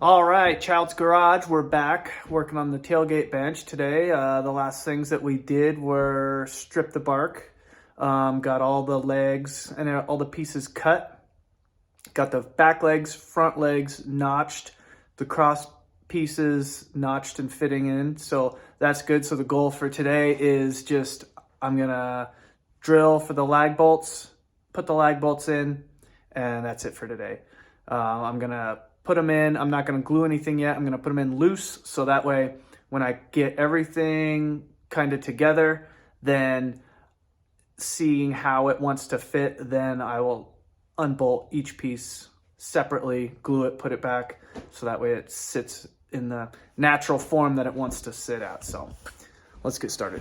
All right, Child's Garage, we're back working on the tailgate bench today. The last things that we did were strip the bark, got all the legs and all the pieces cut, got the back legs, front legs notched, the cross pieces notched and fitting in, so that's good. So the goal for today is just, I'm gonna drill for the lag bolts, put the lag bolts in, and that's it for today. I'm gonna put them in. I'm not gonna glue anything yet. I'm gonna put them in loose, so that way when I get everything kind of together, then seeing how it wants to fit, then I will unbolt each piece separately, glue it, put it back, so that way it sits in the natural form that it wants to sit at. So let's get started.